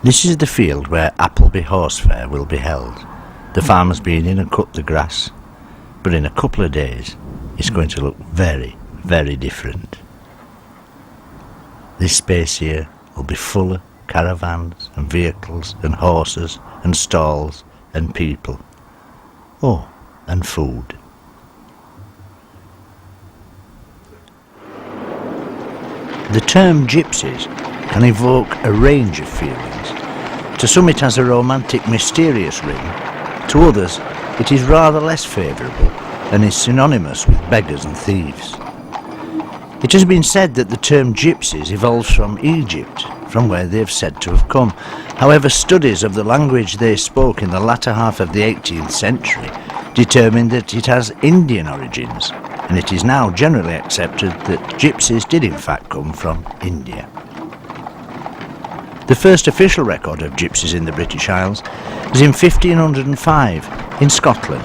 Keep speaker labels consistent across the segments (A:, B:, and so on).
A: This is the field where Appleby Horse Fair will be held. The farmer's been in and cut the grass, but in a couple of days it's going to look very, very different. This space here will be full of caravans and vehicles and horses and stalls and people. Oh, and food. The term gypsies can evoke a range of feelings. To some it has a romantic, mysterious ring. To others it is rather less favourable and is synonymous with beggars and thieves. It has been said that the term gypsies evolves from Egypt, from where they have said to have come. However, studies of the language they spoke in the latter half of the 18th century determined that it has Indian origins, and it is now generally accepted that gypsies did in fact come from India. The first official record of gypsies in the British Isles was in 1505 in Scotland.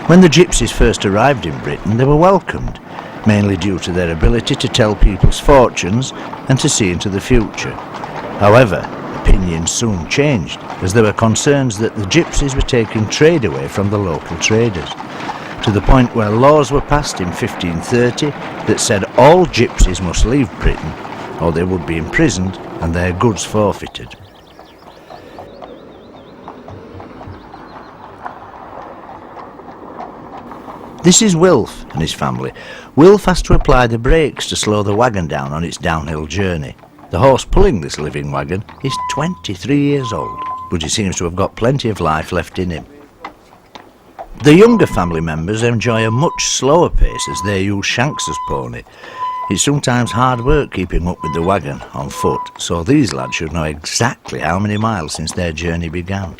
A: When the gypsies first arrived in Britain, they were welcomed, mainly due to their ability to tell people's fortunes and to see into the future. However, opinions soon changed, as there were concerns that the gypsies were taking trade away from the local traders, to the point where laws were passed in 1530 that said all gypsies must leave Britain or they would be imprisoned and their goods forfeited. This is Wilf and his family. Wilf has to apply the brakes to slow the wagon down on its downhill journey. The horse pulling this living wagon is 23 years old, but he seems to have got plenty of life left in him. The younger family members enjoy a much slower pace as they use Shanks's pony. It's sometimes hard work keeping up with the wagon on foot, so these lads should know exactly how many miles since their journey began.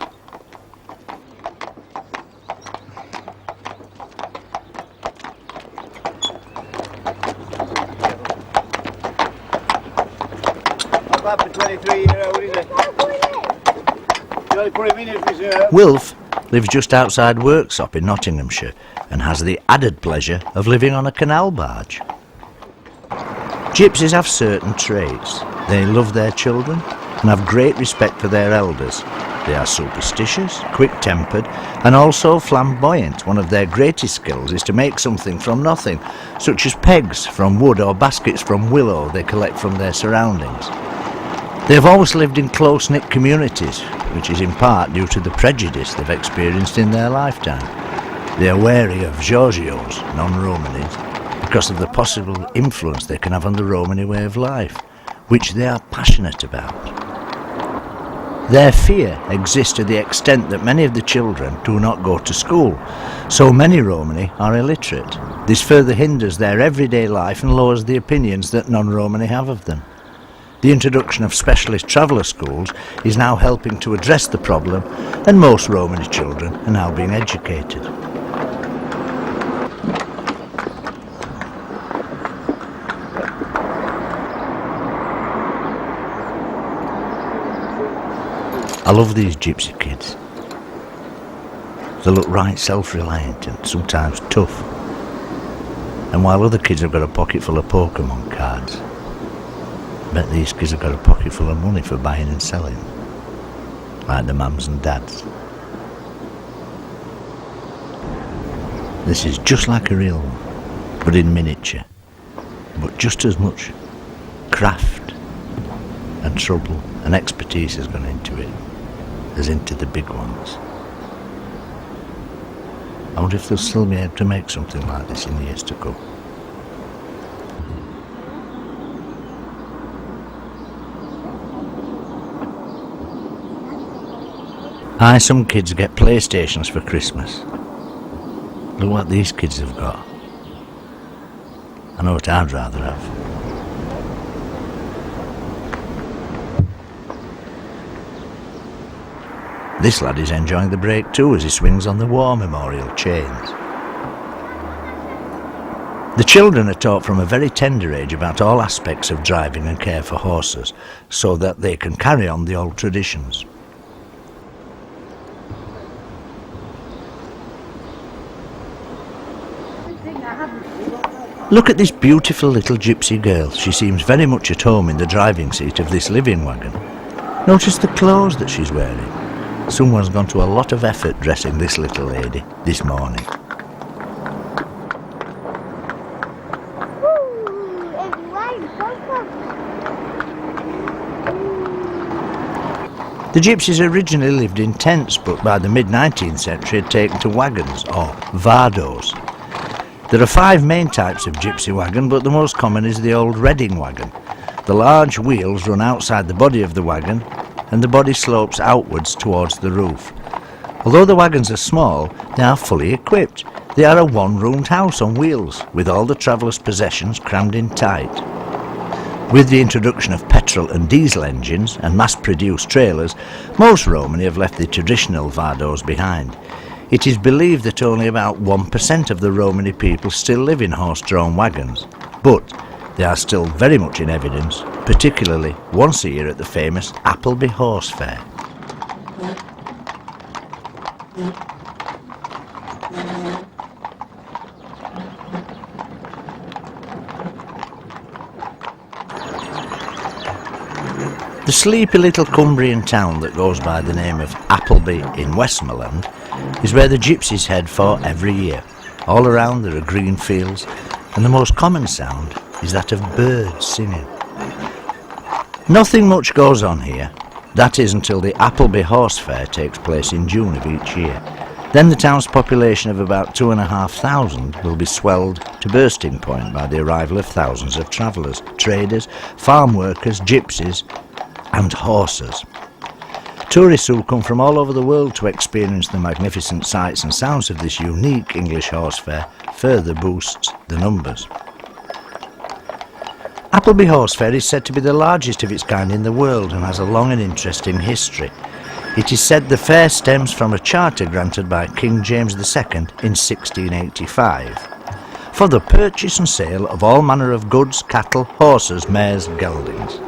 A: Wilf lives just outside Worksop in Nottinghamshire and has the added pleasure of living on a canal barge. Gypsies have certain traits. They love their children and have great respect for their elders. They are superstitious, quick-tempered and also flamboyant. One of their greatest skills is to make something from nothing, such as pegs from wood or baskets from willow they collect from their surroundings. They have always lived in close-knit communities, which is in part due to the prejudice they've experienced in their lifetime. They are wary of Giorgios, non-Romanis, because of the possible influence they can have on the Romany way of life, which they are passionate about. Their fear exists to the extent that many of the children do not go to school, so many Romani are illiterate. This further hinders their everyday life and lowers the opinions that non-Romani have of them. The introduction of specialist traveller schools is now helping to address the problem, and most Romani children are now being educated. I love these gypsy kids. They look right self-reliant and sometimes tough. And while other kids have got a pocket full of Pokemon cards, I bet these kids have got a pocket full of money for buying and selling, like the mums and dads. This is just like a real one, but in miniature, but just as much craft and trouble and expertise has gone into it as into the big ones. I wonder if they'll still be able to make something like this in the years to come. Aye, some kids get PlayStations for Christmas. Look what these kids have got. I know what I'd rather have. This lad is enjoying the break too as he swings on the war memorial chains. The children are taught from a very tender age about all aspects of driving and care for horses, so that they can carry on the old traditions. Look at this beautiful little gypsy girl. She seems very much at home in the driving seat of this living wagon. Notice the clothes that she's wearing. Someone's gone to a lot of effort dressing this little lady this morning. The gypsies originally lived in tents, but by the mid-19th century had taken to wagons, or vardos. There are 5 main types of gypsy wagon, but the most common is the old Reading wagon. The large wheels run outside the body of the wagon, and the body slopes outwards towards the roof. Although the wagons are small, they are fully equipped. They are a one-roomed house on wheels, with all the travellers' possessions crammed in tight. With the introduction of petrol and diesel engines and mass-produced trailers, most Romany have left the traditional vardos behind. It is believed that only about 1% of the Romany people still live in horse-drawn wagons, but they are still very much in evidence, particularly once a year at the famous Appleby Horse Fair. The sleepy little Cumbrian town that goes by the name of Appleby-in-Westmoreland is where the gypsies head for every year. All around there are green fields, and the most common sound is that of birds singing. Nothing much goes on here. That is until the Appleby Horse Fair takes place in June of each year. Then the town's population of about 2,500 will be swelled to bursting point by the arrival of thousands of travellers, traders, farm workers, gypsies and horses. Tourists who come from all over the world to experience the magnificent sights and sounds of this unique English horse fair further boosts the numbers. Appleby Horse Fair is said to be the largest of its kind in the world and has a long and interesting history. It is said the fair stems from a charter granted by King James II in 1685 for the purchase and sale of all manner of goods, cattle, horses, mares, geldings.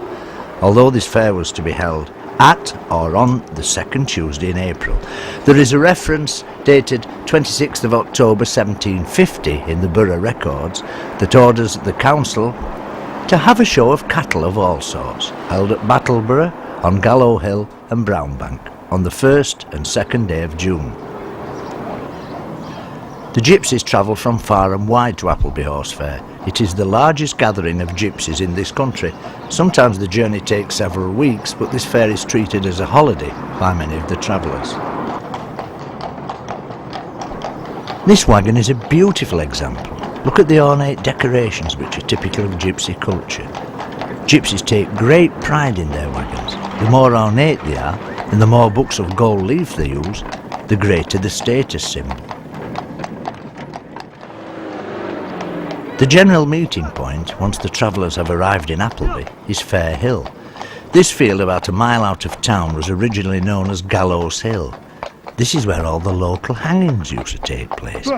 A: Although this fair was to be held at or on the second Tuesday in April, there is a reference dated 26th of October 1750 in the borough records that orders the council to have a show of cattle of all sorts held at Battleborough, on Gallow Hill and Brownbank on the 1st and 2nd day of June. The gypsies travel from far and wide to Appleby Horse Fair. It is the largest gathering of gypsies in this country. Sometimes the journey takes several weeks, but this fair is treated as a holiday by many of the travellers. This wagon is a beautiful example. Look at the ornate decorations which are typical of gypsy culture. Gypsies take great pride in their wagons. The more ornate they are, and the more books of gold leaf they use, the greater the status symbol. The general meeting point, once the travellers have arrived in Appleby, is Fair Hill. This field about a mile out of town was originally known as Gallows Hill. This is where all the local hangings used to take place.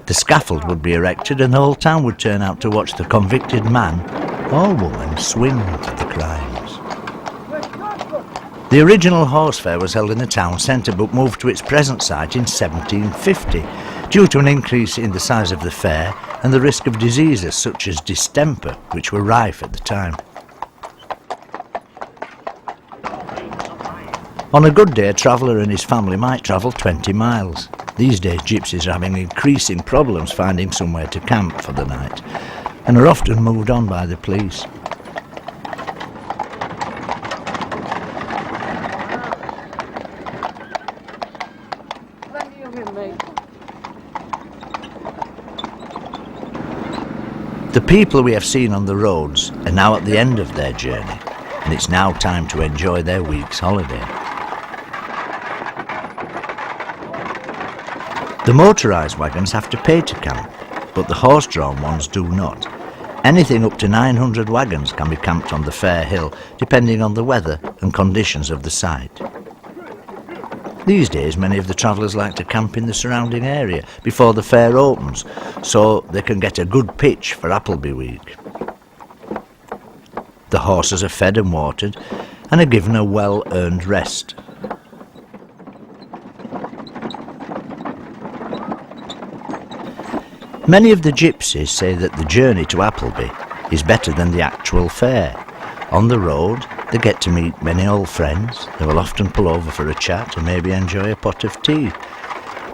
A: The scaffold would be erected and the whole town would turn out to watch the convicted man or woman swing to the crimes. The original horse fair was held in the town centre but moved to its present site in 1750 due to an increase in the size of the fair and the risk of diseases such as distemper, which were rife at the time. On a good day, a traveller and his family might travel 20 miles. These days, gypsies are having increasing problems finding somewhere to camp for the night and are often moved on by the police. The people we have seen on the roads are now at the end of their journey, and it's now time to enjoy their week's holiday. The motorised wagons have to pay to camp, but the horse-drawn ones do not. Anything up to 900 wagons can be camped on the Fair Hill, depending on the weather and conditions of the site. These days, many of the travellers like to camp in the surrounding area before the fair opens, so they can get a good pitch for Appleby Week. The horses are fed and watered and are given a well-earned rest. Many of the gypsies say that the journey to Appleby is better than the actual fair. On the road, They get to meet many old friends. They will often pull over for a chat and maybe enjoy a pot of tea.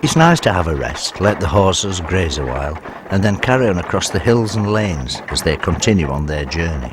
A: It's nice to have a rest, let the horses graze a while, and then carry on across the hills and lanes as they continue on their journey.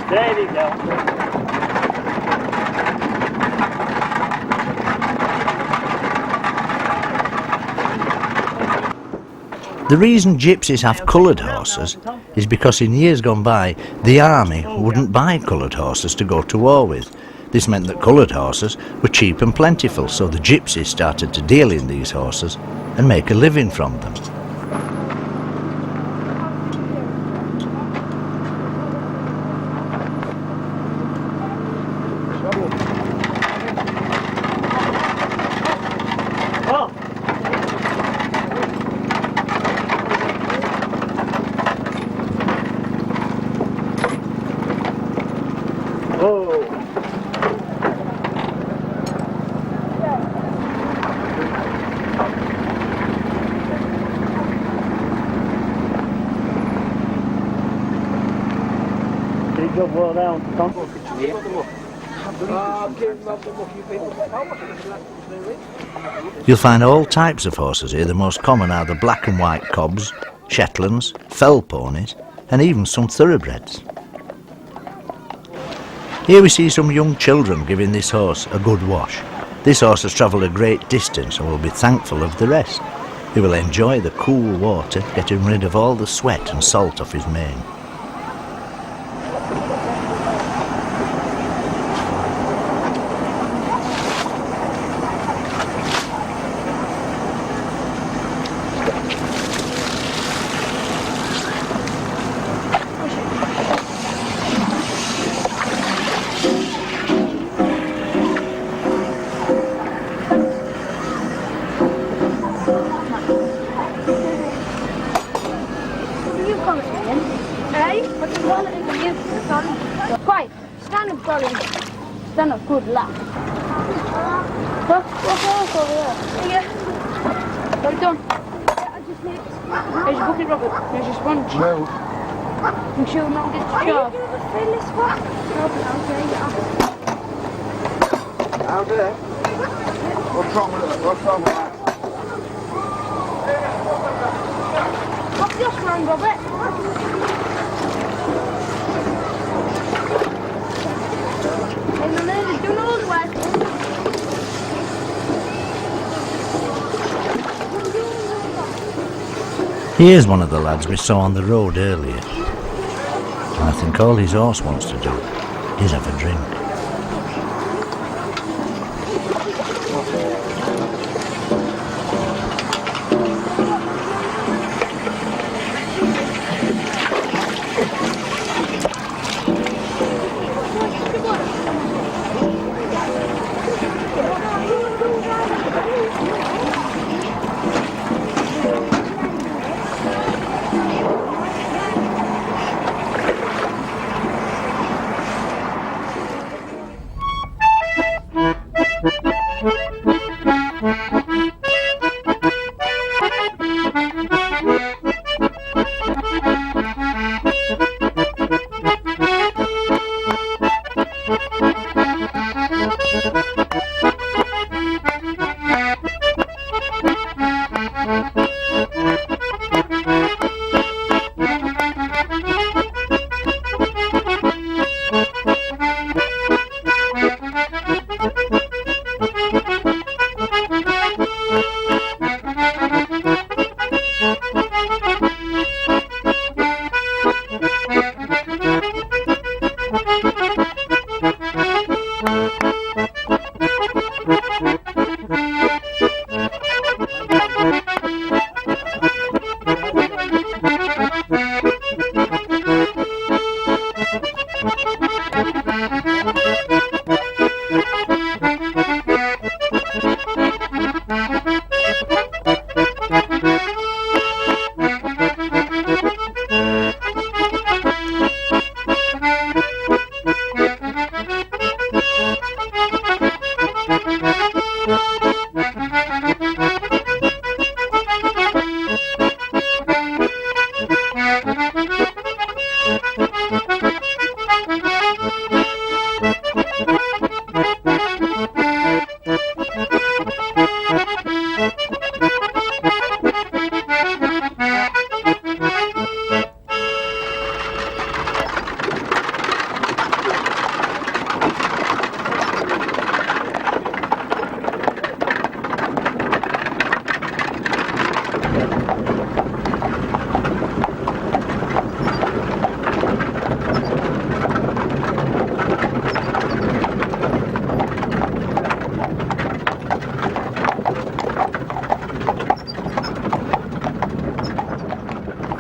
B: There we go.
A: The reason gypsies have coloured horses is because in years gone by the army wouldn't buy coloured horses to go to war with. This meant that coloured horses were cheap and plentiful, so the gypsies started to deal in these horses and make a living from them. You'll find all types of horses here. The most common are the black and white cobs, Shetlands, fell ponies, and even some thoroughbreds. Here we see some young children giving this horse a good wash. This horse has travelled a great distance and will be thankful of the rest. He will enjoy the cool water, getting rid of all the sweat and salt off his mane.
C: Quiet. Stand up, darling. Stand up. Good lad. Look, over there. Yeah. Well done. I just need. Here's your bucket, Robert. Here's your sponge.
D: No.
C: Make sure not get the job.
D: Out there? What's wrong with it? What's wrong with that?
C: What's your wrong, Robert?
A: Here's one of the lads we saw on the road earlier. And I think all his horse wants to do is have a drink.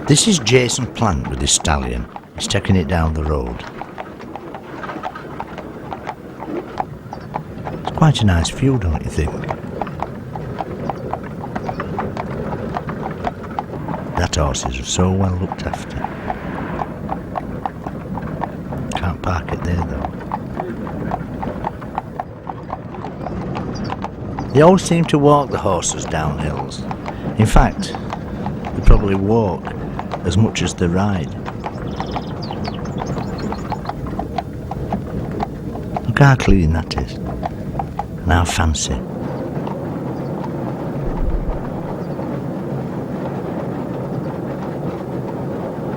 A: This is Jason Plant with his stallion. He's taking it down the road. It's quite a nice view, don't you think? That horse is so well looked after. Can't park it there though. They always seem to walk the horses down hills. In fact, they probably walk as much as they ride. Look how clean that is, and how fancy.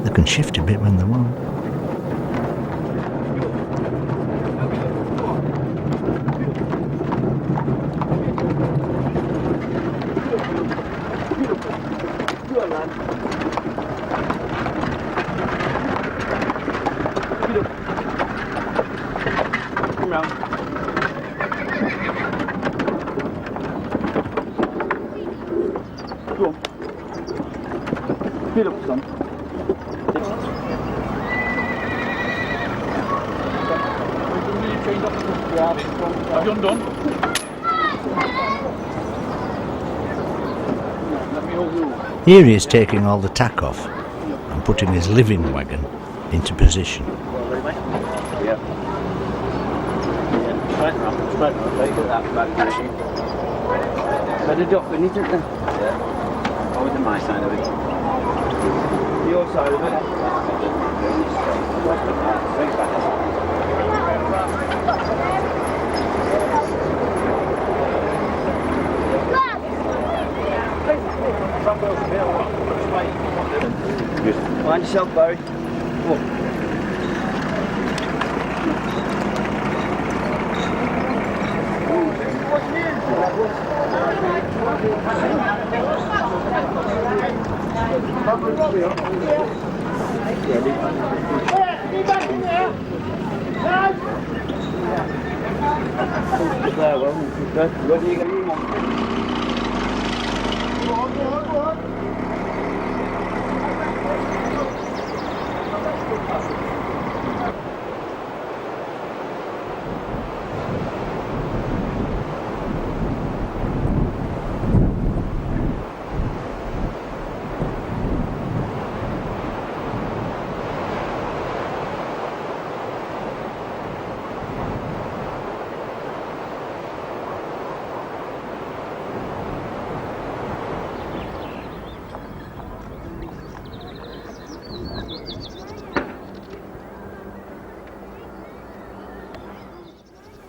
A: They can shift a bit when they want.
B: Have you undone?
A: Here he is taking all the tack off and putting his living wagon into position.
B: Yeah. Straight round, take that back position. Better drop in, isn't it? Yeah. Over to my side of it. Your side of it. Straight back. Find yourself, Barry.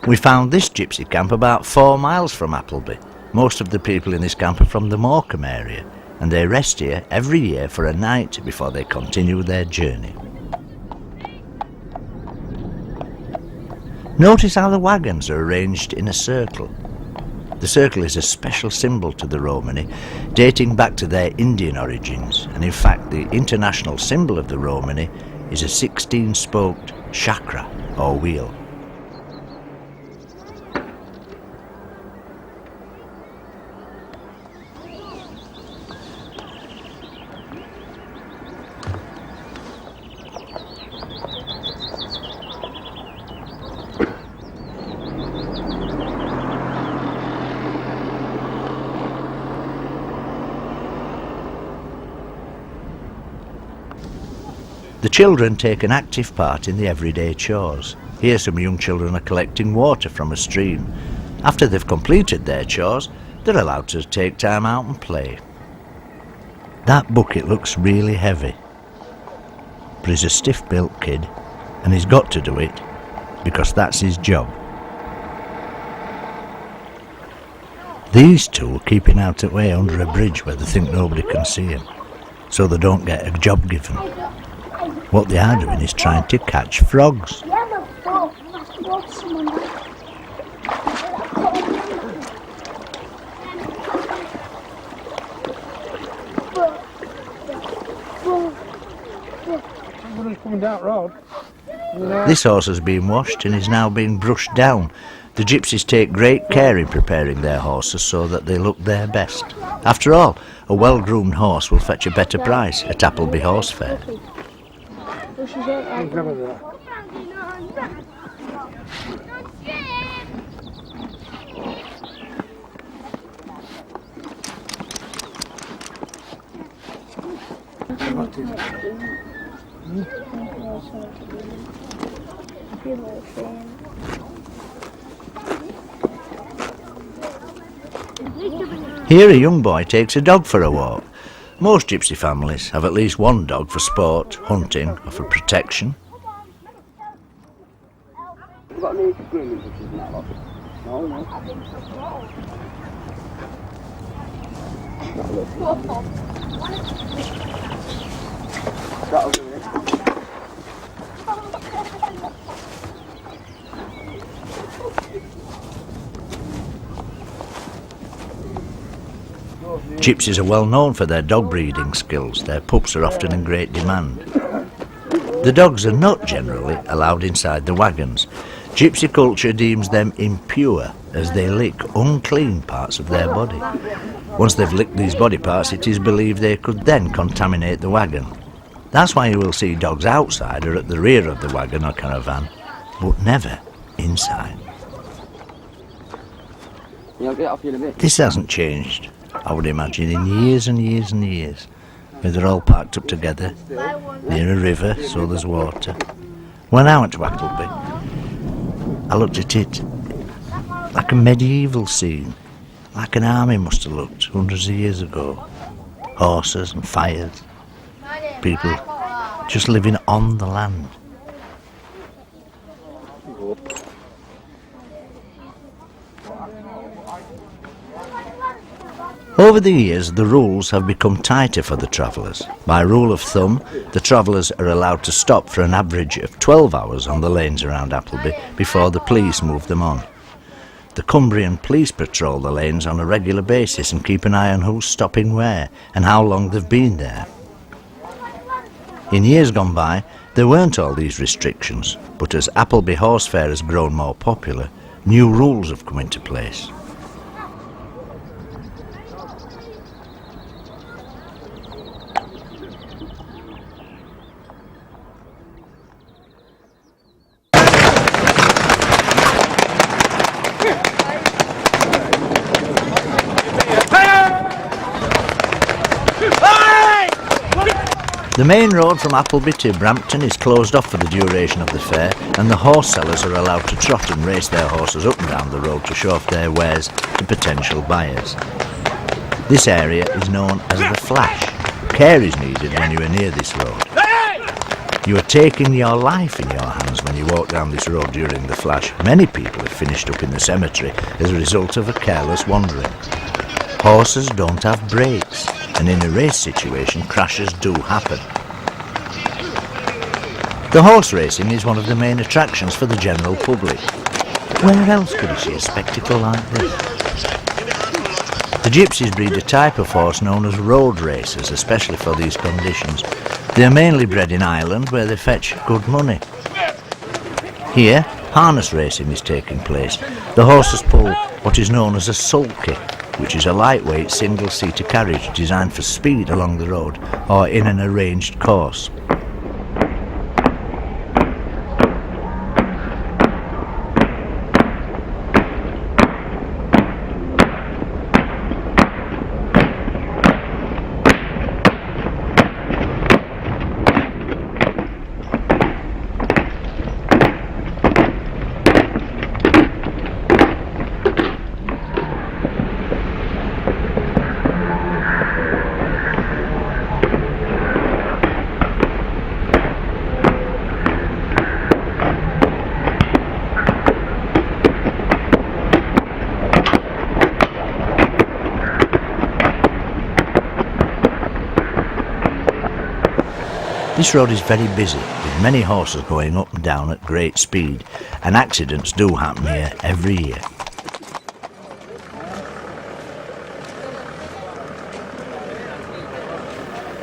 A: We found this gypsy camp about 4 miles from Appleby. Most of the people in this camp are from the Morecambe area, and they rest here every year for a night before they continue their journey. Notice how the wagons are arranged in a circle. The circle is a special symbol to the Romany, dating back to their Indian origins, and in fact the international symbol of the Romany is a 16-spoked chakra or wheel. The children take an active part in the everyday chores. Here some young children are collecting water from a stream. After they've completed their chores, they're allowed to take time out and play. That bucket looks really heavy. but he's a stiff-built kid, and he's got to do it because that's his job. These two are keeping out of the way under a bridge where they think nobody can see them, so they don't get a job given. What they are doing is trying to catch frogs.
D: Somebody's coming down the road.
A: This horse has been washed and is now being brushed down. The gypsies take great care in preparing their horses so that they look their best. After all, a well-groomed horse will fetch a better price at Appleby Horse Fair. Here a young boy takes a dog for a walk. Most gypsy families have at least one dog for sport, hunting or for protection.
B: We've got any grooming bushes in that lot? No, no. That'll do it.
A: Gypsies are well known for their dog breeding skills. Their pups are often in great demand. The dogs are not generally allowed inside the wagons. Gypsy culture deems them impure as they lick unclean parts of their body. Once they've licked these body parts, it is believed they could then contaminate the wagon. That's why you will see dogs outside or at the rear of the wagon or caravan, but never inside.
B: Yeah, I'll get off you in a bit.
A: This hasn't changed, I would imagine, in years and years and years, where they're all parked up together, near a river, so there's water. When I went to Appleby, I looked at it like a medieval scene, like an army must have looked hundreds of years ago. Horses and fires, people just living on the land. Over the years, the rules have become tighter for the travellers. By rule of thumb, the travellers are allowed to stop for an average of 12 hours on the lanes around Appleby before the police move them on. The Cumbrian police patrol the lanes on a regular basis and keep an eye on who's stopping where and how long they've been there. In years gone by, there weren't all these restrictions, but as Appleby Horse Fair has grown more popular, new rules have come into place. The main road from Appleby to Brampton is closed off for the duration of the fair, and the horse sellers are allowed to trot and race their horses up and down the road to show off their wares to potential buyers. This area is known as the Flash. Care is needed when you are near this road. You are taking your life in your hands when you walk down this road during the Flash. Many people have finished up in the cemetery as a result of a careless wandering. Horses don't have brakes, and in a race situation, crashes do happen. The horse racing is one of the main attractions for the general public. Where else could you see a spectacle like this? The gypsies breed a type of horse known as road racers, especially for these conditions. They are mainly bred in Ireland, where they fetch good money. Here, harness racing is taking place. The horses pull what is known as a sulky, which is a lightweight single-seater carriage designed for speed along the road or in an arranged course. This road is very busy, with many horses going up and down at great speed, and accidents do happen here every year.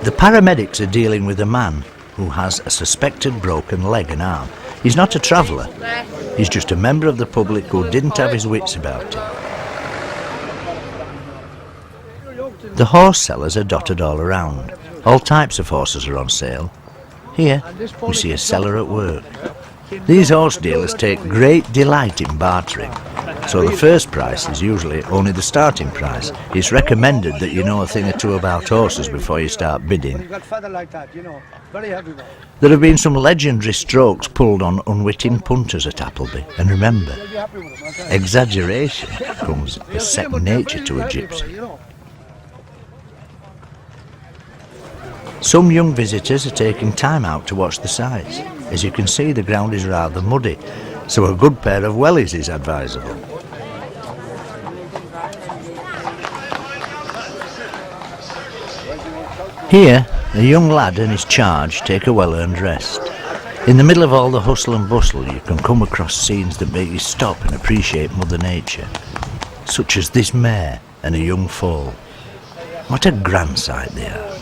A: The paramedics are dealing with a man who has a suspected broken leg and arm. He's not a traveller, he's just a member of the public who didn't have his wits about him. The horse sellers are dotted all around. All types of horses are on sale. Here we see a seller at work. These horse dealers take great delight in bartering, so the first price is usually only the starting price. It's recommended that you know a thing or two about horses before you start bidding. There have been some legendary strokes pulled on unwitting punters at Appleby, and remember, exaggeration comes as second nature to a gypsy. Some young visitors are taking time out to watch the sights. As you can see, the ground is rather muddy, so a good pair of wellies is advisable. Here, a young lad and his charge take a well-earned rest. In the middle of all the hustle and bustle, you can come across scenes that make you stop and appreciate Mother Nature, such as this mare and a young foal. What a grand sight they are.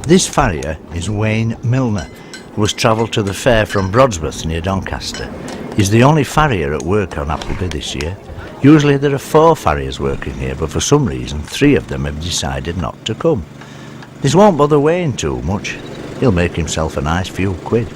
A: This farrier is Wayne Milner, who has travelled to the fair from Broadsworth near Doncaster. He's the only farrier at work on Appleby this year. Usually there are 4 farriers working here, but for some reason 3 of them have decided not to come. This won't bother Wayne too much. He'll make himself a nice few quid.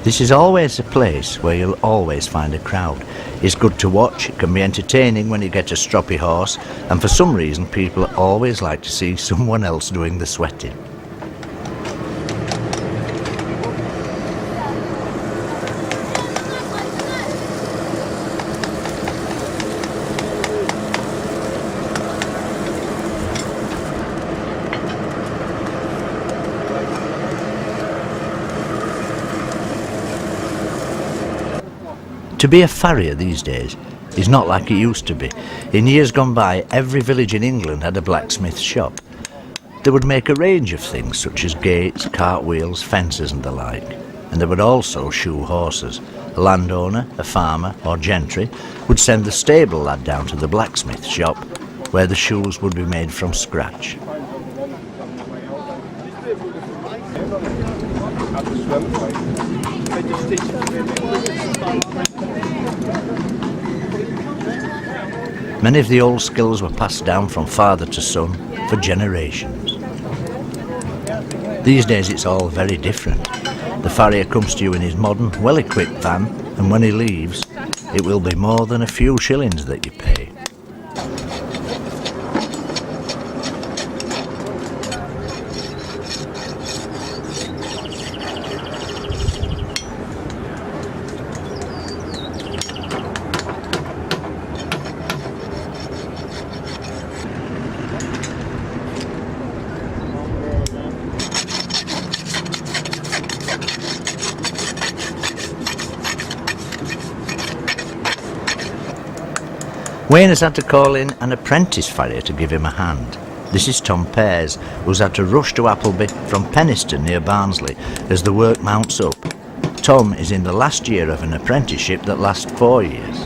A: This is always a place where you'll always find a crowd. It's good to watch, it can be entertaining when you get a stroppy horse, and for some reason people always like to see someone else doing the sweating. To be a farrier these days is not like it used to be. In years gone by, every village in England had a blacksmith shop. They would make a range of things such as gates, cartwheels, fences and the like. And they would also shoe horses. A landowner, a farmer or gentry would send the stable lad down to the blacksmith shop where the shoes would be made from scratch. Many of the old skills were passed down from father to son for generations. These days it's all very different. The farrier comes to you in his modern, well-equipped van, and when he leaves, it will be more than a few shillings that you pay. Wayne has had to call in an apprentice farrier to give him a hand. This is Tom Pears, who's had to rush to Appleby from Penistone near Barnsley as the work mounts up. Tom is in the last year of an apprenticeship that lasts 4 years.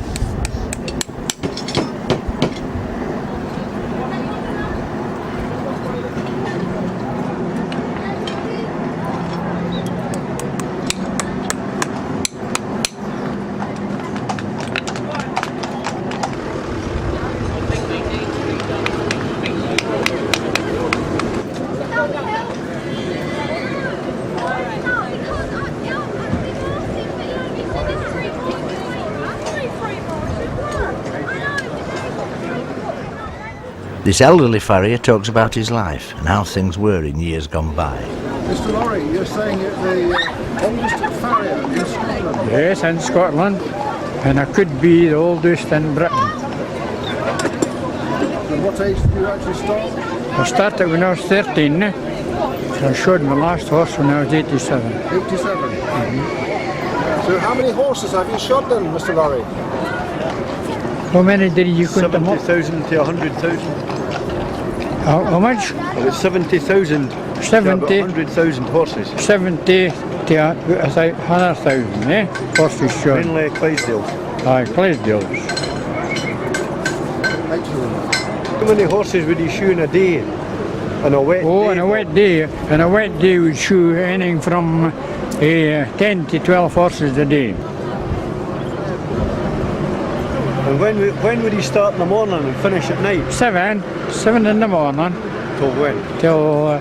A: This elderly farrier talks about his life and how things were in years gone by.
D: Mr. Lorry, you're saying you're the oldest farrier in Scotland?
E: Yes, in Scotland, and I could be the oldest in Britain.
D: And what age did you actually start?
E: I started when I was 13. I showed my last horse when I was 87.
D: 87? So how many horses have you shod then, Mr. Lorry?
E: How many did you count them up?
F: 70,000 to 100,000.
E: How much?
F: About 70,000 to
E: 70.
F: 100,000 horses.
E: 70 to 100,000, eh? Horses shown.
F: Mainly Clydesdales.
E: Aye, Clydesdales.
D: Excellent.
F: How many horses would you shoe in a day? On a wet day?
E: On a wet day we'd shoe anything from 10 to 12 horses a day.
F: And when would you start in the morning and finish at night?
E: 7 in the morning
F: Till when?
E: till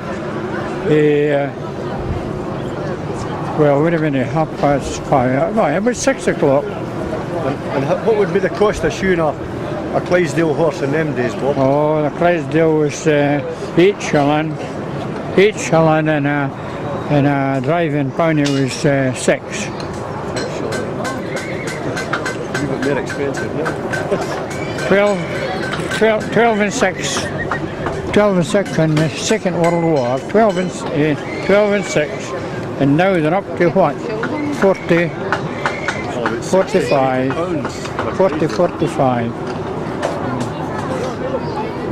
E: well, wait a minute, 5:30, about 6 o'clock.
F: And what would be the cost of shoeing a Clydesdale horse in them days, Bob?
E: Oh, the Clydesdale was 8 shilling, and a driving pony was 6.
F: A bit more expensive, no?
E: 12 and 6. 12 and 6 in the Second World War, 12 and 6, and now they're up to what? 40, 45, 40, 45.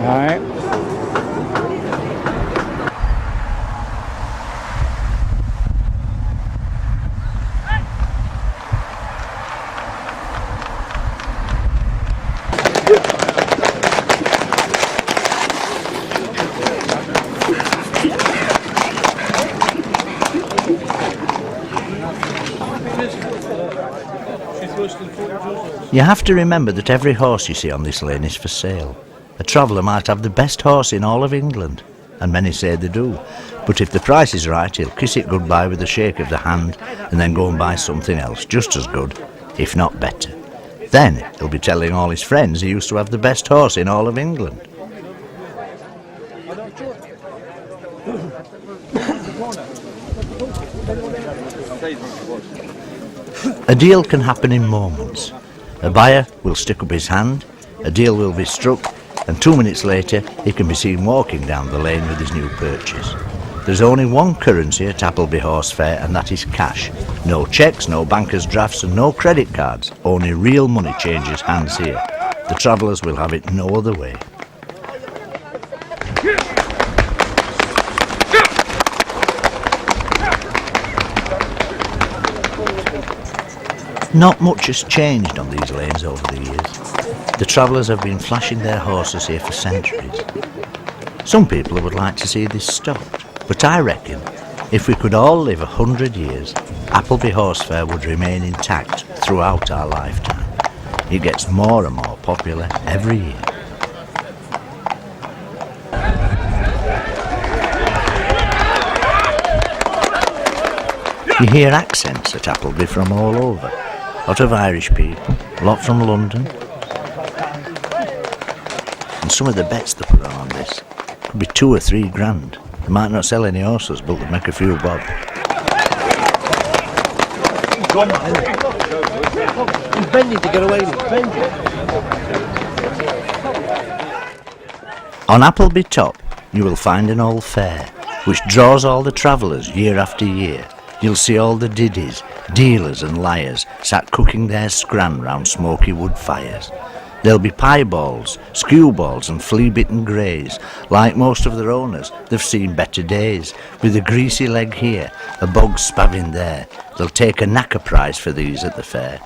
E: Right.
A: You have to remember that every horse you see on this lane is for sale. A traveller might have the best horse in all of England, and many say they do, but if the price is right, he'll kiss it goodbye with a shake of the hand and then go and buy something else just as good, if not better. Then he'll be telling all his friends he used to have the best horse in all of England. A deal can happen in moments. A buyer will stick up his hand, a deal will be struck, and 2 minutes later he can be seen walking down the lane with his new purchase. There's only one currency at Appleby Horse Fair, and that is cash. No cheques, no banker's drafts, and no credit cards. Only real money changes hands here. The travellers will have it no other way. Not much has changed on these lanes over the years. The travellers have been flashing their horses here for centuries. Some people would like to see this stopped, but I reckon if we could all live 100 years, Appleby Horse Fair would remain intact throughout our lifetime. It gets more and more popular every year. You hear accents at Appleby from all over. A lot of Irish people, a lot from London. And some of the bets they put on this could be 2 or 3 grand. They might not sell any horses, but they'll make a few bob.
F: He's bending to get away with it.
A: On Appleby Top, you will find an old fair, which draws all the travellers year after year. You'll see all the diddies, dealers and liars sat cooking their scran round smoky wood fires. There'll be pieballs, skew balls and flea-bitten greys. Like most of their owners, they've seen better days. With a greasy leg here, a bog spavin there. They'll take a knacker prize for these at the fair.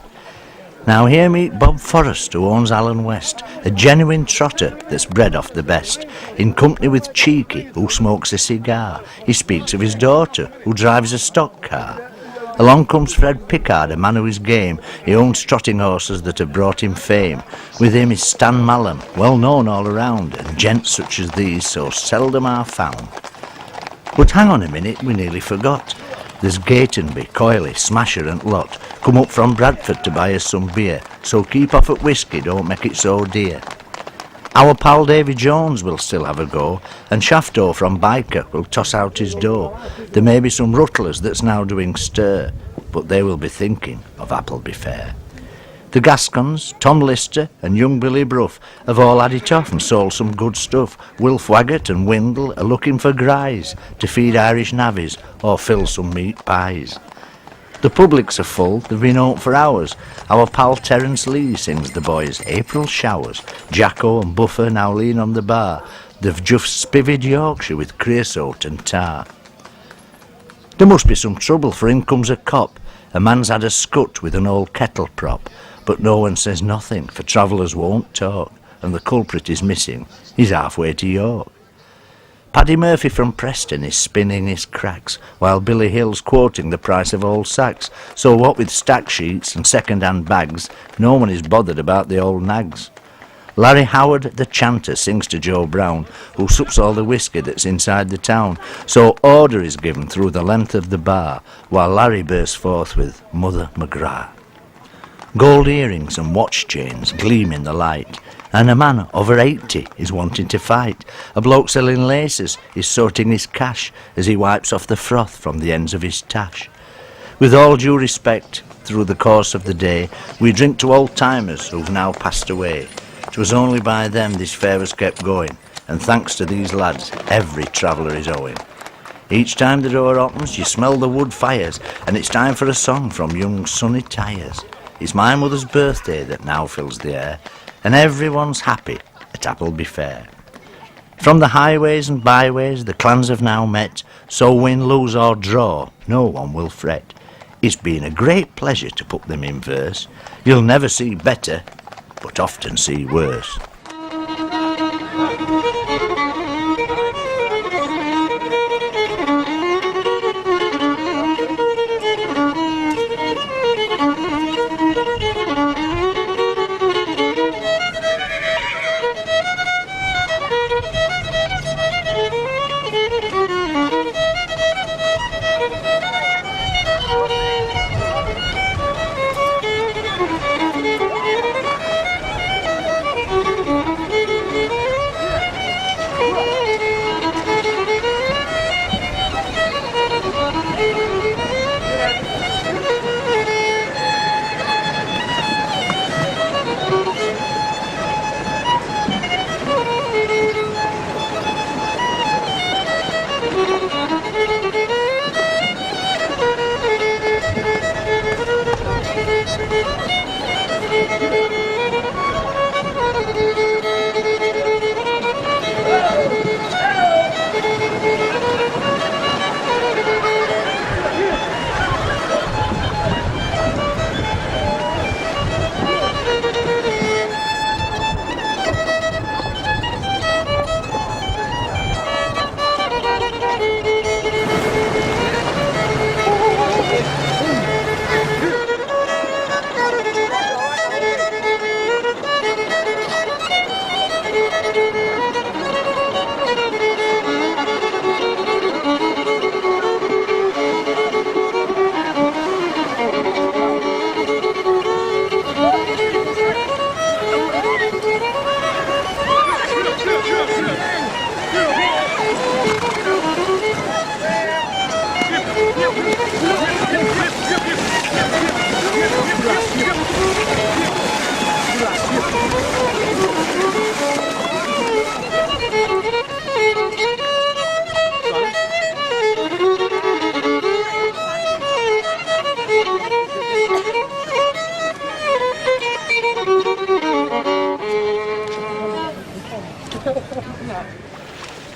A: Now here meet Bob Forrest, who owns Allen West, a genuine trotter that's bred off the best, in company with Cheeky, who smokes a cigar. He speaks of his daughter, who drives a stock car. Along comes Fred Pickard, a man who is game. He owns trotting horses that have brought him fame. With him is Stan Mallum, well known all around, and gents such as these so seldom are found. But hang on a minute, we nearly forgot. There's Gatenby, Coyley, Smasher and Lot come up from Bradford to buy us some beer, so keep off at whiskey, don't make it so dear. Our pal Davy Jones will still have a go, and Shafto from Biker will toss out his dough. There may be some ruttlers that's now doing stir, but they will be thinking of Appleby Fair. The Gascons, Tom Lister and young Billy Bruff have all had it off and sold some good stuff. Wilf Waggett and Windle are looking for gries to feed Irish navvies or fill some meat pies. The publics are full, they've been out for hours. Our pal Terence Lee sings the boys' April Showers. Jacko and Buffer now lean on the bar. They've just spivied Yorkshire with creosote and tar. There must be some trouble, for in comes a cop. A man's had a scut with an old kettle prop. But no one says nothing, for travellers won't talk, and the culprit is missing. He's halfway to York. Paddy Murphy from Preston is spinning his cracks, while Billy Hill's quoting the price of old sacks. So what with stack sheets and second-hand bags, no one is bothered about the old nags. Larry Howard, the chanter, sings to Joe Brown, who sups all the whiskey that's inside the town. So order is given through the length of the bar, while Larry bursts forth with Mother McGrath. Gold earrings and watch chains gleam in the light, and a man over 80 is wanting to fight. A bloke selling laces is sorting his cash as he wipes off the froth from the ends of his tash. With all due respect, through the course of the day, we drink to old-timers who've now passed away. 'Twas only by them this fair was kept going, and thanks to these lads, every traveller is owing. Each time the door opens, you smell the wood fires, and it's time for a song from young Sonny Tyres. It's my mother's birthday that now fills the air, and everyone's happy at Appleby Fair. From the highways and byways the clans have now met, so win, lose or draw, no one will fret. It's been a great pleasure to put them in verse. You'll never see better, but often see worse.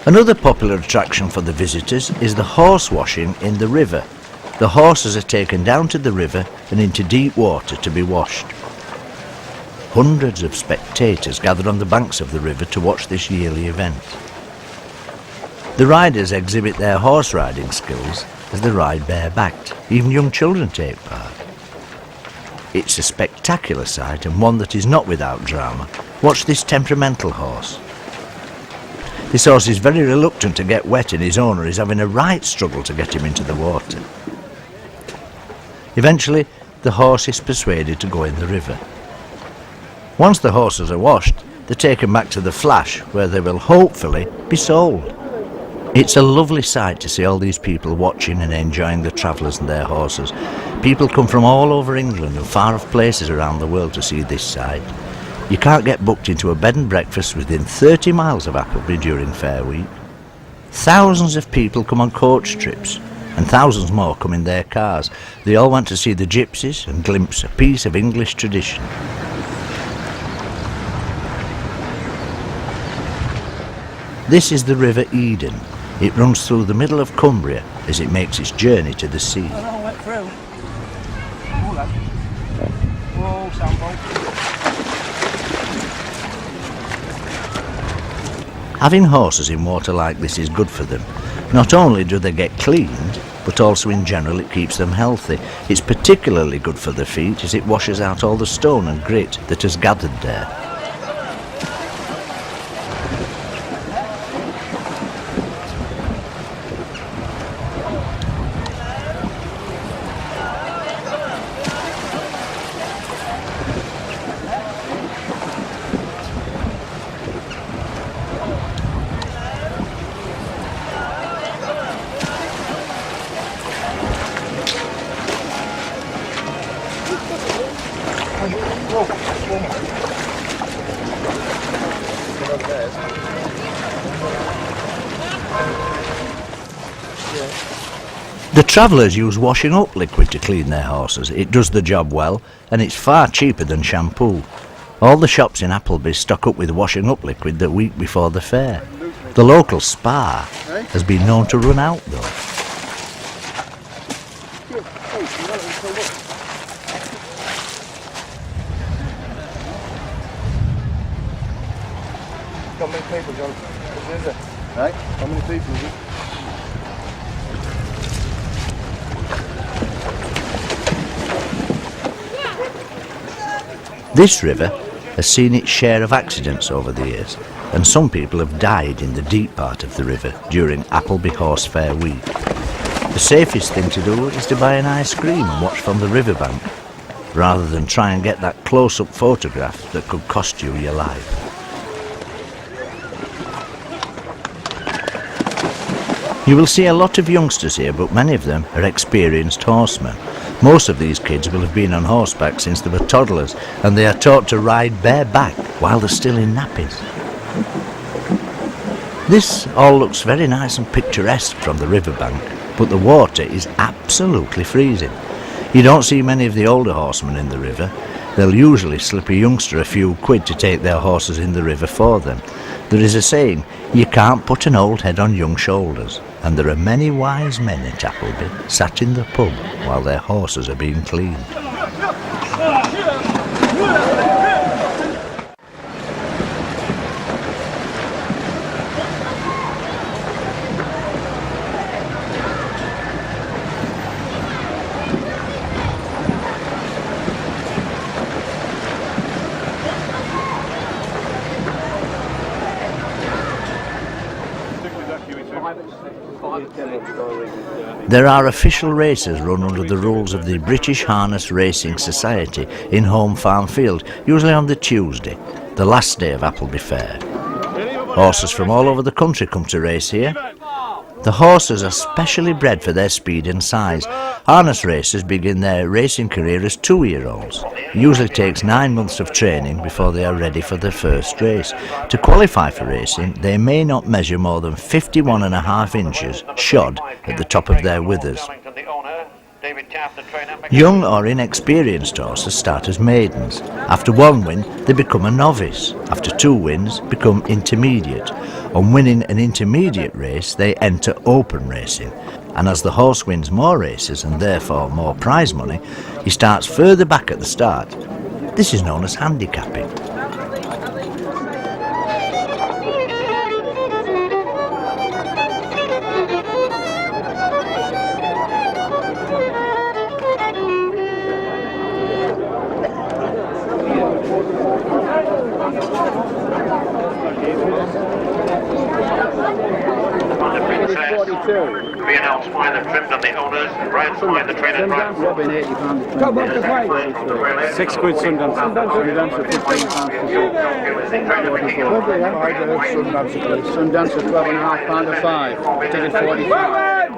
A: Another popular attraction for the visitors is the horse washing in the river. The horses are taken down to the river and into deep water to be washed. Hundreds of spectators gather on the banks of the river to watch this yearly event. The riders exhibit their horse riding skills as they ride barebacked. Even young children take part. It's a spectacular sight and one that is not without drama. Watch this temperamental horse. This horse is very reluctant to get wet and his owner is having a right struggle to get him into the water. Eventually, the horse is persuaded to go in the river. Once the horses are washed, they're taken back to the flash, where they will hopefully be sold. It's a lovely sight to see all these people watching and enjoying the travellers and their horses. People come from all over England and far off places around the world to see this sight. You can't get booked into a bed and breakfast within 30 miles of Appleby during Fair Week. Thousands of people come on coach trips, and thousands more come in their cars. They all want to see the gypsies and glimpse a piece of English tradition. This is the River Eden. It runs through the middle of Cumbria as it makes its journey to the sea. Having horses in water like this is good for them. Not only do they get cleaned, but also in general it keeps them healthy. It's particularly good for the feet as it washes out all the stone and grit that has gathered there. The travellers use washing up liquid to clean their horses. It does the job well, and it's far cheaper than shampoo. All the shops in Appleby stock up with washing up liquid the week before the fair. The local spa has been known to run out though.
D: How many people, John? What is it? Right? How many people is it?
A: This river has seen its share of accidents over the years, and some people have died in the deep part of the river during Appleby Horse Fair week. The safest thing to do is to buy an ice cream and watch from the riverbank, rather than try and get that close-up photograph that could cost you your life. You will see a lot of youngsters here, but many of them are experienced horsemen. Most of these kids will have been on horseback since they were toddlers, and they are taught to ride bareback while they're still in nappies. This all looks very nice and picturesque from the riverbank, but the water is absolutely freezing. You don't see many of the older horsemen in the river. They'll usually slip a youngster a few quid to take their horses in the river for them. There is a saying, you can't put an old head on young shoulders, and there are many wise men at Appleby sat in the pub while their horses are being cleaned. There are official races run under the rules of the British Harness Racing Society in Home Farm Field, usually on the Tuesday, the last day of Appleby Fair. Horses from all over the country come to race here. The horses are specially bred for their speed and size. Harness racers begin their racing career as 2-year-olds. It usually takes 9 months of training before they are ready for their first race. To qualify for racing, they may not measure more than 51.5 inches shod at the top of their withers. Young or inexperienced horses start as maidens. After 1 win, they become a novice. After 2 wins, become intermediate. On winning an intermediate race, they enter open racing. And as the horse wins more races and therefore more prize money, he starts further back at the start. This is known as handicapping.
G: be announced by the trimmed and the owners, rides by the trainer drive.
B: Robin, £80
H: £6 Sundance. Sundance for £15.
B: Sundance for £12.5 a 5. Ticket 45.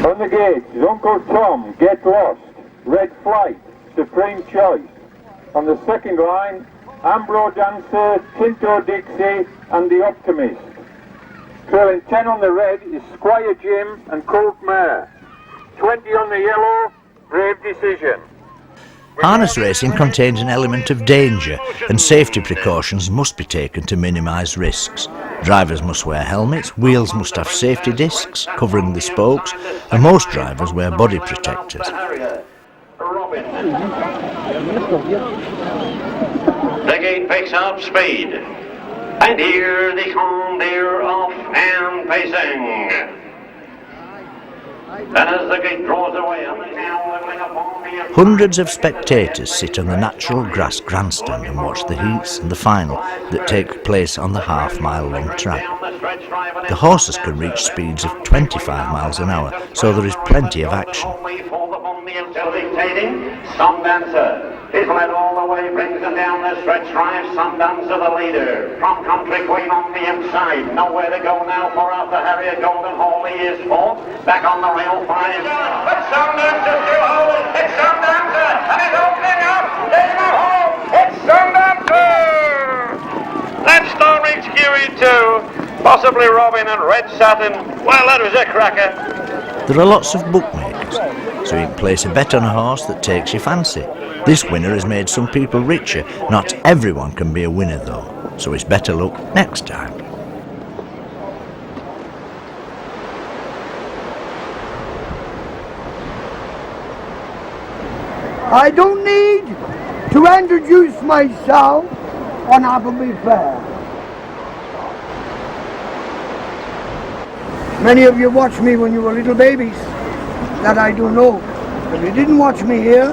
G: On the gates is Uncle Tom, Get Lost, Red Flight, Supreme Choice. On the second line, Ambro Dancer, Tinto Dixie and The Optimist. Trailing 10 on the red is Squire Jim and Colt Mare. 20 on the yellow, Brave Decision.
A: Harness racing contains an element of danger, and safety precautions must be taken to minimise risks. Drivers must wear helmets, wheels must have safety discs covering the spokes, and most drivers wear body protectors.
G: The gate picks up speed. And here they come, they're off and pacing. And as the gate draws away, and they now leveling upon the...
A: Hundreds of spectators sit on the natural grass grandstand and watch the heats and the final that take place on the half-mile-long track. The horses can reach speeds of 25 miles an hour, so there is plenty of action.
G: Some Dancer is led all the way, brings them down the stretch drive. Some Dancer the leader, from Country Queen on the inside. Nowhere to go now for Arthur Harrier. Golden Hall, he is fourth. Back on the rail 5. It's Some Dancer still holding. It's Some Dancer, and it's opening up. There's no hole. It's Some Dancer. That's Stonebridge QE2. Possibly Robin and Red Satin. Well, that was a cracker.
A: There are lots of bookmakers, so you can place a bet on a horse that takes your fancy. This winner has made some people richer. Not everyone can be a winner though, so it's better luck next time.
I: I don't need to introduce myself on Appleby Fair. Many of you watched me when you were little babies, that I do know. But you didn't watch me here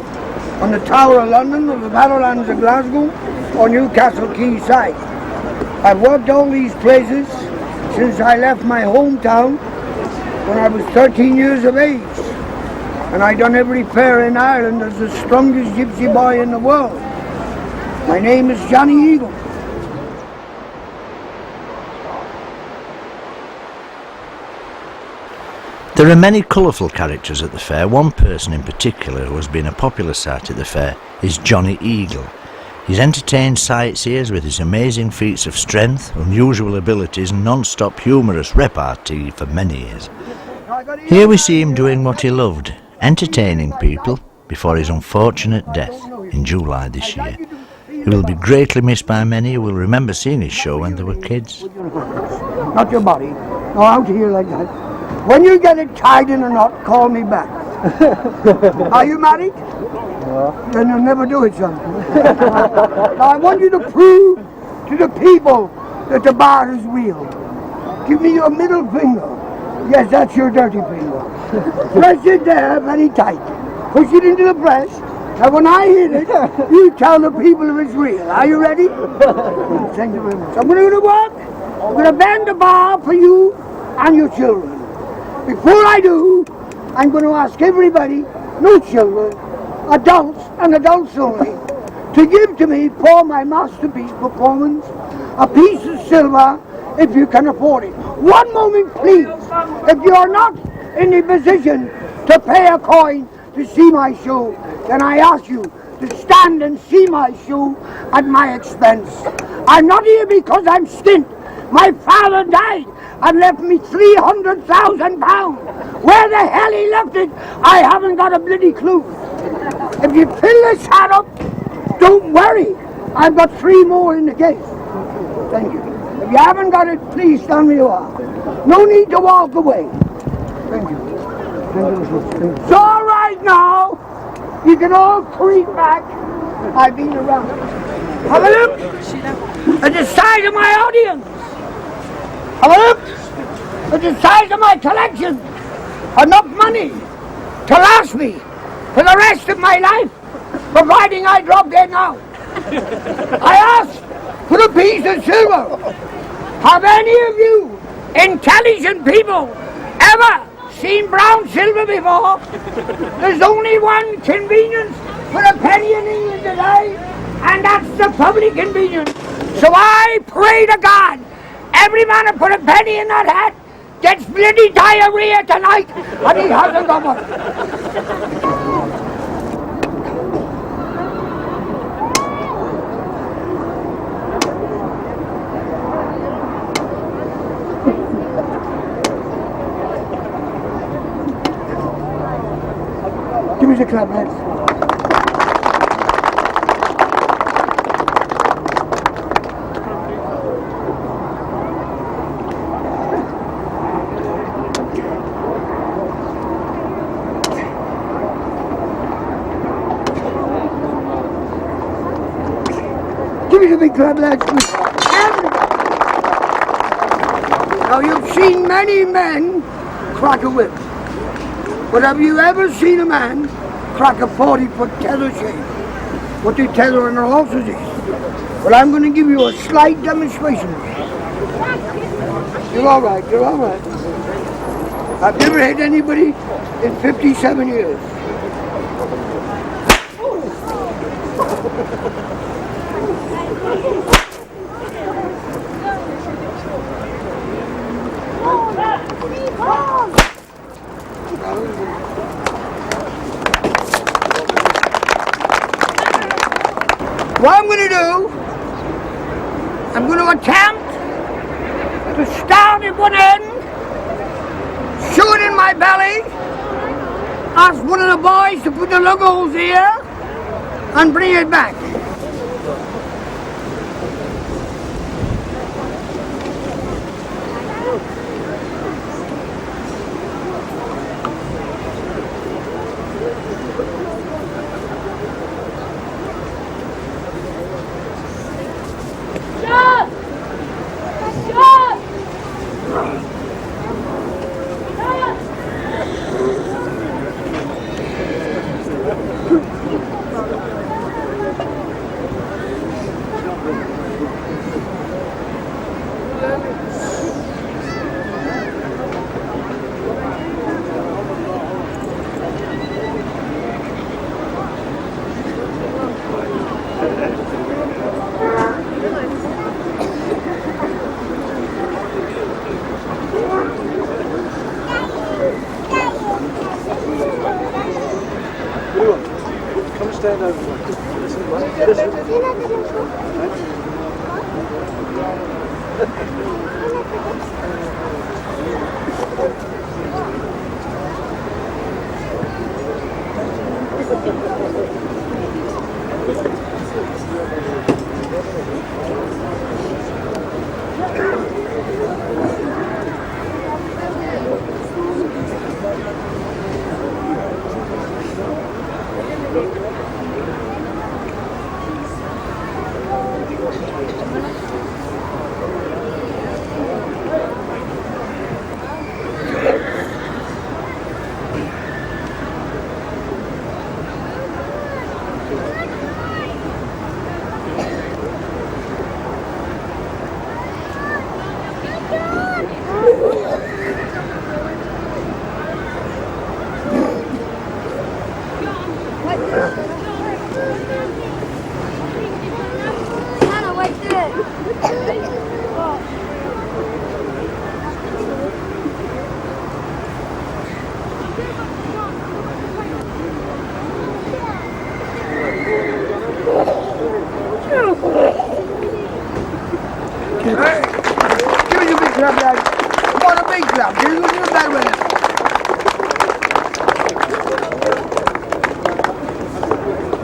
I: on the Tower of London or the Battlelands of Glasgow or Newcastle Quayside. I've worked all these places since I left my hometown when I was 13 years of age. And I done every fair in Ireland as the strongest gypsy boy in the world. My name is Johnny Eagle.
A: There are many colourful characters at the fair. One person in particular who has been a popular sight at the fair is Johnny Eagle. He's entertained sightseers with his amazing feats of strength, unusual abilities and non-stop humorous repartee for many years. Here we see him doing what he loved, entertaining people before his unfortunate death in July this year. He will be greatly missed by many who will remember seeing his show when they were kids.
I: Not your body. No, out here like that. When you get it tied in a knot, call me back. Are you married? No. Then you'll never do it, son. Now I want you to prove to the people that the bar is real. Give me your middle finger. Yes, that's your dirty finger. Press it there very tight. Push it into the press. And when I hit it, you tell the people if it's real. Are you ready? Thank you very much. I'm going to go to work. I'm going to bend the bar for you and your children. Before I do, I'm going to ask everybody, no children, adults and adults only, to give to me for my masterpiece performance a piece of silver if you can afford it. One moment, please. If you are not in a position to pay a coin to see my show, then I ask you to stand and see my show at my expense. I'm not here because I'm skint. My father died and left me £300,000. Where the hell he left it, I haven't got a bloody clue. If you fill this hat up, don't worry. I've got 3 more in the case. Thank you. If you haven't got it, please stand where you are. No need to walk away. Thank you. It's all right now. You can all creep back. I've been around. Have a look at the size of my audience. Have a look at the size of my collection. Enough money to last me for the rest of my life, providing I drop dead now. I ask for a piece of silver. Have any of you intelligent people ever seen brown silver before? There's only one convenience for a penny in England today, and that's the public convenience. So I pray to God, every man who put a penny in that hat gets bloody diarrhea tonight, and he hasn't got one. Give me the club, lads. Give me the big club, lads. Now, you've seen many men crack a whip. But have you ever seen a man crack a 40-foot tether chain? What they tether on their horses is. Well, I'm going to give you a slight demonstration. You're all right, you're all right. I've never hit anybody in 57 years. What I'm going to do, I'm going to attempt to start at one end, shoot it in my belly, ask one of the boys to put the lug holes here, and bring it back.
F: Stand over.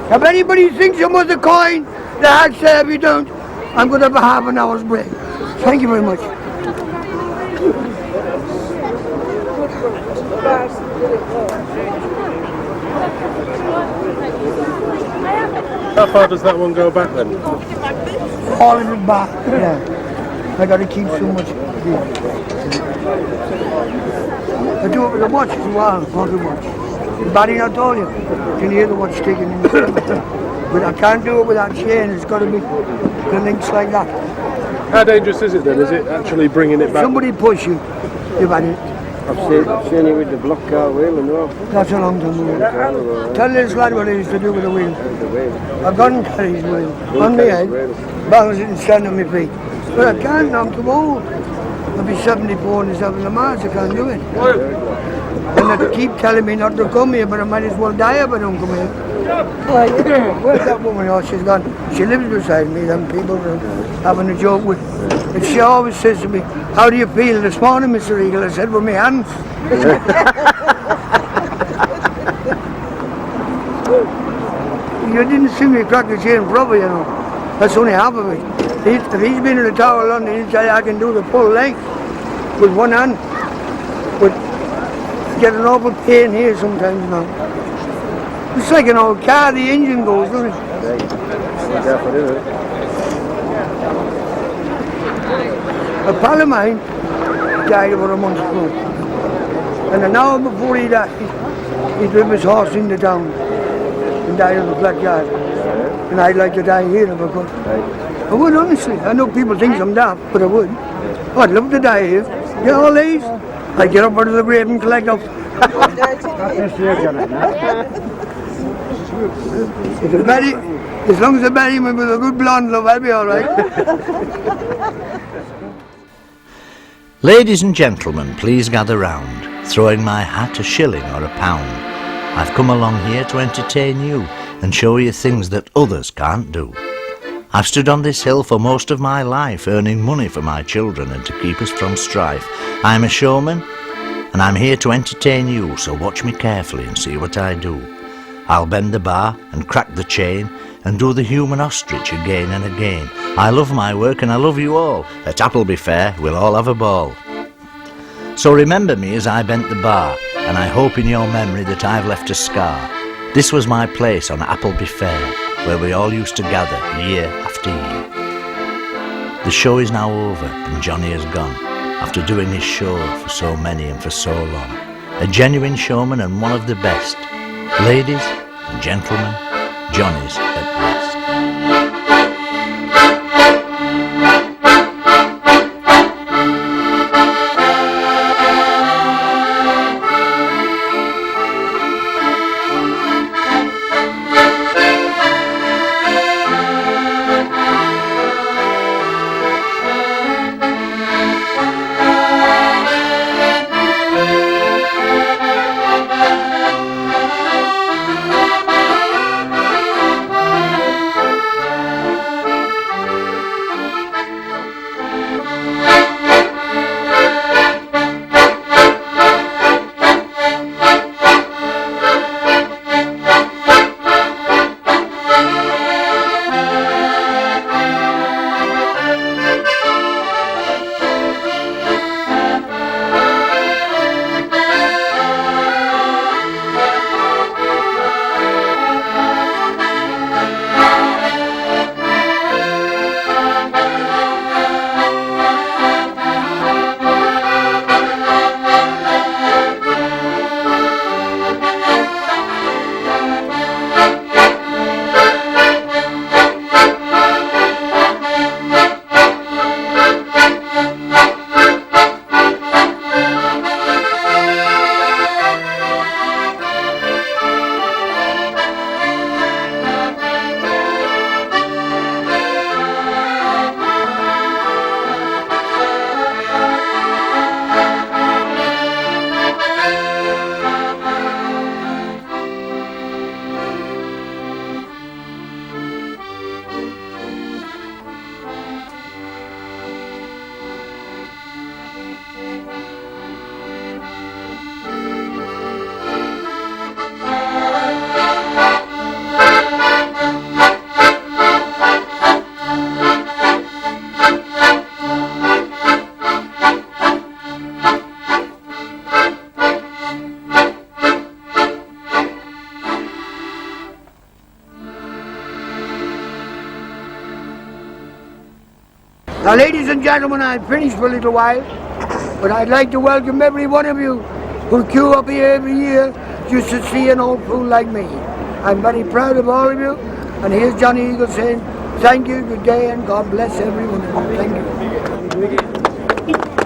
F: If anybody thinks you must a coin, the hat say if you don't, I'm going to have a half an hour's break. Thank you very much.
H: How far does that one go back then?
I: All in the back, yeah. I got to keep so much. I do it with a watch as well, pocket watch. The body I told you, you can hear the watch sticking in the stomach. But I can't do it without chain, it's got to be the links like that.
H: How dangerous is it then? Is it actually bringing it back?
I: Somebody push you, you've had it.
B: I've seen it with the block car wheel and all.
I: That's a long time ago. Tell this lad what he used to do with the wheel. I've gone and carried his wheel on my head, balance it and stand on my feet. But I can't now, I'm too old. I'll be 74 in the 7th of March, I can't do it. And they keep telling me not to come here, but I might as well die if I don't come here. Where's that woman? Oh, she's gone. She lives beside me, them people are having a joke with. And she always says to me, how do you feel this morning, Mr. Eagle? I said, with my hands. You didn't see me crack the chain proper, you know. That's only half of it. If he's been in the Tower of London, he'd say I can do the full length with one hand. But get an awful pain here sometimes now. It's like an old car, the engine goes, doesn't it? A pal of mine died about a month ago. And an hour before he died, he drove his horse into town and died on the flat yard. And I'd like to die here if I could. I would, honestly. I know people think I'm daft, but I would. Oh, I'd love to die here. Get all these. I'd get up out of the grave and collect up. If it's bury, as long as I bury me with a good blonde love, I'll be all right.
A: Ladies and gentlemen, please gather round, throwing my hat a shilling or a pound. I've come along here to entertain you and show you things that others can't do. I've stood on this hill for most of my life, earning money for my children and to keep us from strife. I'm a showman, and I'm here to entertain you, so watch me carefully and see what I do. I'll bend the bar and crack the chain and do the human ostrich again and again. I love my work and I love you all. At Appleby Fair, we'll all have a ball. So remember me as I bent the bar, and I hope in your memory that I've left a scar. This was my place on Appleby Fair, where we all used to gather year after year. The show is now over and Johnny has gone, after doing his show for so many and for so long. A genuine showman and one of the best. Ladies and gentlemen, Johnny's at rest.
I: Now, ladies and gentlemen, I've finished for a little while, but I'd like to welcome every one of you who queue up here every year just to see an old fool like me. I'm very proud of all of you, and here's Johnny Eagle saying, Thank you, good day, and God bless everyone. Thank you.